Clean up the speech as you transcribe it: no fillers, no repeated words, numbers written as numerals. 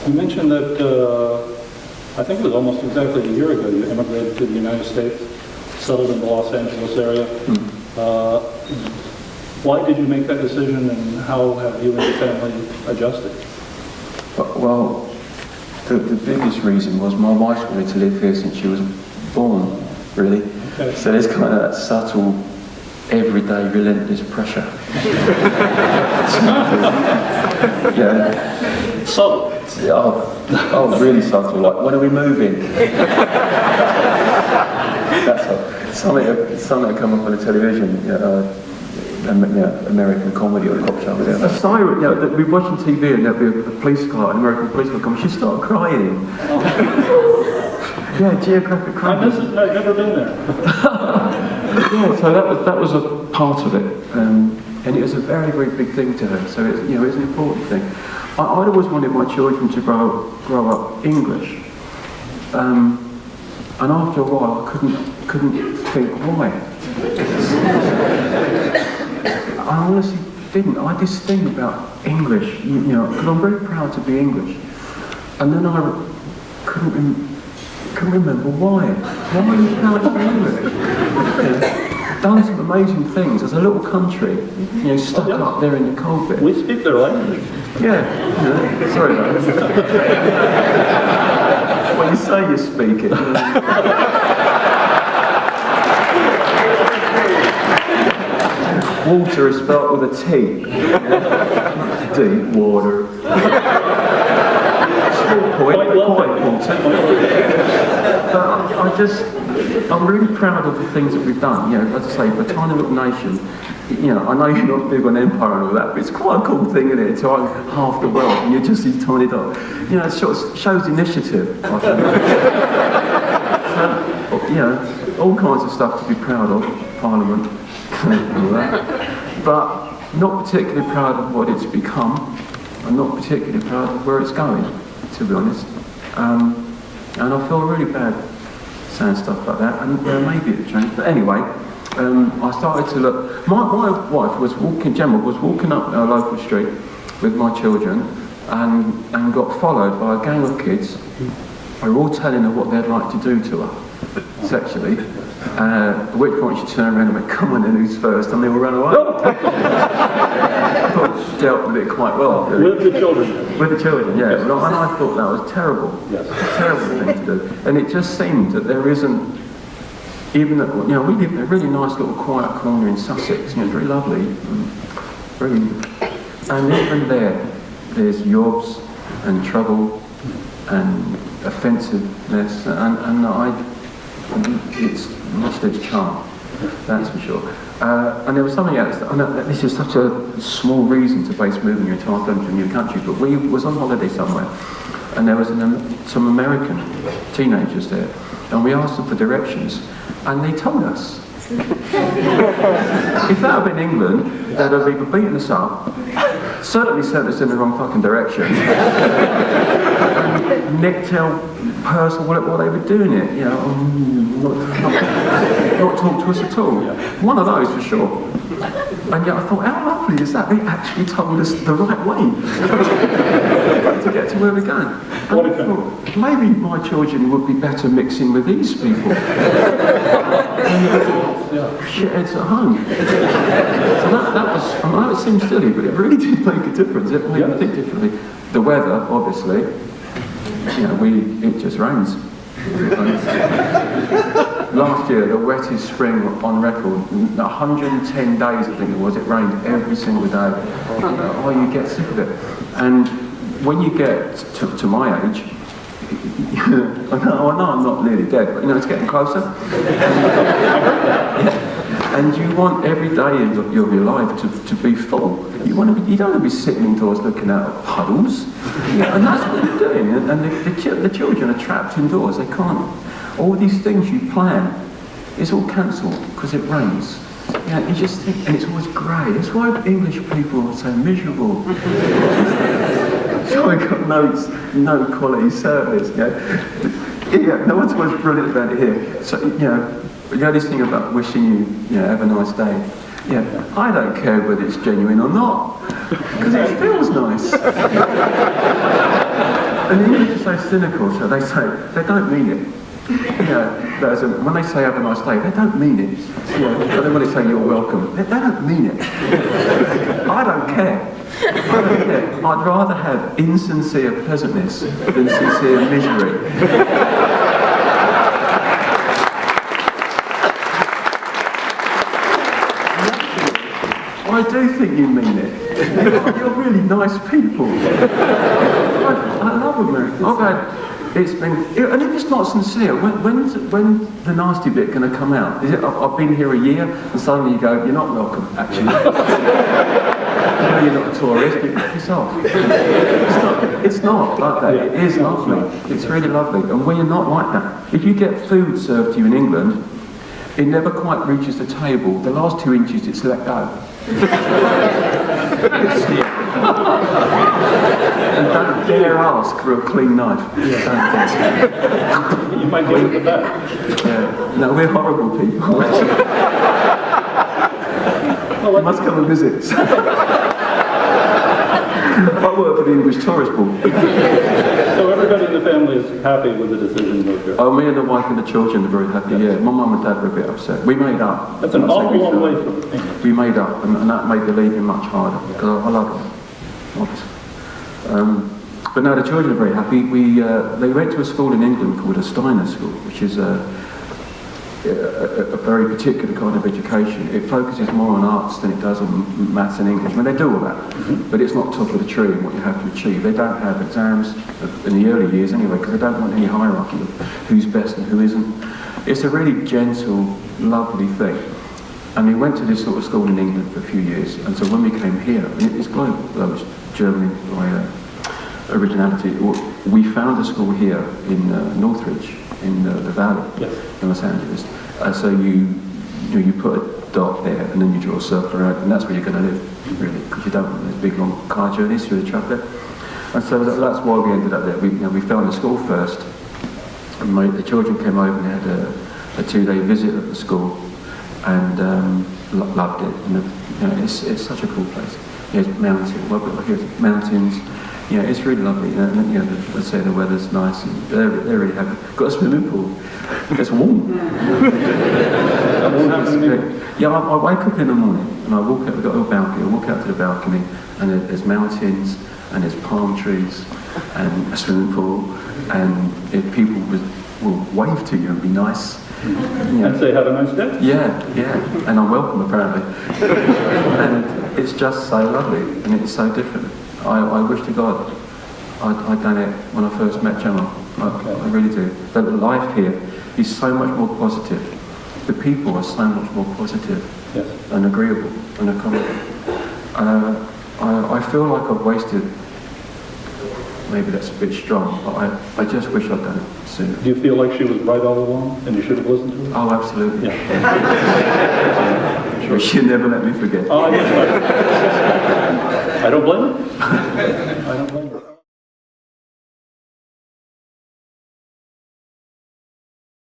You mentioned that, I think it was almost exactly a year ago, you immigrated to the United States, settled in the Los Angeles area. Why did you make that decision, and how have you and your family adjusted? Well, the biggest reason was my wife wanted to live here since she was born, really. Okay. So there's kind of that subtle, everyday, relentless pressure. Yeah. So, Oh, really subtle. Like, when are we moving? That's something that come up on the television. American comedy or a cop show. A siren, we'd be watching TV and there'd be a police car, an American police car come, she'd start crying. Yeah, geographic crime. I miss it, I've never been there. Yeah, so that was a part of it. And it was a very, very big thing to her, so it's an important thing. I'd always wanted my children to grow up English. And after a while I couldn't think why. I honestly didn't. I had this thing about English, because I'm very proud to be English. And then I couldn't remember why. Why are you proud to be English? Done some amazing things as a little country, stuck up there in the cold bit. We speak their language. Yeah, sorry about that. When you say you speak it. Water is spelt with a T. Deep water. Small point, but quite water. But I'm really proud of the things that we've done. As I say, for a tiny little nation, I know you're not big on empire and all that, but it's quite a cool thing, isn't it? To own half the world and you're just this tiny dot. It sort of shows initiative, I think. All kinds of stuff to be proud of, Parliament. But not particularly proud of what it's become. I'm not particularly proud of where it's going, to be honest. And I feel really bad saying stuff like that, and maybe it changed. But anyway, I started to look. My wife was walking up our local street with my children, and got followed by a gang of kids who were all telling her what they'd like to do to her sexually. At which point she turned around and went, "Come on then, who's first?" And they all ran away. I thought she dealt with it quite well. Really. With the children? With the children, yeah. And I thought that was terrible. Yes. A terrible thing to do. And it just seemed that there isn't, even that, we live in a really nice little quiet corner in Sussex, very lovely. And even there's yobs and trouble and offensiveness, and it's lost its charm, that's for sure. And there was something else. I know that this is such a small reason to base moving your entire family to a new country, but we was on holiday somewhere, and there was some American teenagers there, and we asked them for directions, and they told us. If that had been England, they'd have either beaten us up, certainly sent us in the wrong fucking direction, nicked our purse or what they were doing it, not talk to us at all. One of those for sure. And yet I thought, how lovely is that? They actually told us the right way to get to where we're going. And I thought, maybe my children would be better mixing with these people. Shitheads at home. So that was, I know it seems silly, but it really did make a difference. It made me think differently. The weather, obviously, it just rains. Last year, the wettest spring on record, 110 days I think it was, it rained every single day. You get sick of it. And when you get to my age, I know I'm not nearly dead, but it's getting closer. And you want every day of your life to be full. You don't want to be sitting indoors looking at puddles. And that's what you're doing. And the children are trapped indoors. They can't. All these things you plan, it's all cancelled because it rains. You just think, and it's always grey. That's why English people are so miserable. So I got no quality service. No one's always brilliant about it here. So this thing about wishing you have a nice day. I don't care whether it's genuine or not, because it feels nice. And the English are so cynical, so they say, they don't mean it. When they say have a nice day, they don't mean it. But then when they say you're welcome, they don't mean it. I don't care. I'd rather have insincere pleasantness than sincere misery. I do think you mean it. You're really nice people. I love America. It's been, and if it's not sincere, when's the nasty bit going to come out? Is it, I've been here a year, and suddenly you go, you're not welcome, actually. You're not a tourist, piss off. It's not like that. It is lovely. It's really lovely. And we're not like that. If you get food served to you in England, it never quite reaches the table. The last 2 inches, it's let go. And don't dare ask for a clean knife. You might get it with that. No, we're horrible people. You must come and visit. I work for the English Tourist Board. So everybody in the family is happy with the decision to move here? Oh, me and the wife and the children are very happy, yeah. My mum and dad were a bit upset. We made up. That's an awful long way from England. We made up, and that made the leaving much harder, because I love them, obviously. But no, the children are very happy. They went to a school in England called a Steiner School, which is a very particular kind of education. It focuses more on arts than it does on maths and English. I mean, they do all that, but it's not top of the tree in what you have to achieve. They don't have exams in the early years anyway, because they don't want any hierarchy of who's best and who isn't. It's a really gentle, lovely thing. And we went to this sort of school in England for a few years, and so when we came here, and it's global, though it's Germany by originality, we found a school here in Northridge, in the Valley, in Los Angeles. So you put a dot there, and then you draw a circle around, and that's where you're going to live, really, because you don't want those big long car journeys through the traffic. And so that's why we ended up there. We found the school first, and the children came over and had a 2-day visit at the school, and loved it. And it's such a cool place. There's mountains. Yeah, it's really lovely. Let's say the weather's nice, and they're really happy. Got a swimming pool. It's warm. I wake up in the morning and I walk out. We've got a little balcony. I walk out to the balcony, and there's mountains, and there's palm trees, and a swimming pool, and people will wave to you and be nice. And say, have a nice day? Yeah, and I'm welcome apparently. And it's just so lovely, and it's so different. I wish to God I'd done it when I first met Gemma. I really do. The life here is so much more positive. The people are so much more positive and agreeable and accommodating. I feel like I've wasted, maybe that's a bit strong, but I just wish I'd done it sooner. Do you feel like she was right all along and you should have listened to her? Oh, absolutely. Yeah. Sure. She'll never let me forget. Oh, yes, I don't blame her. I don't blame her.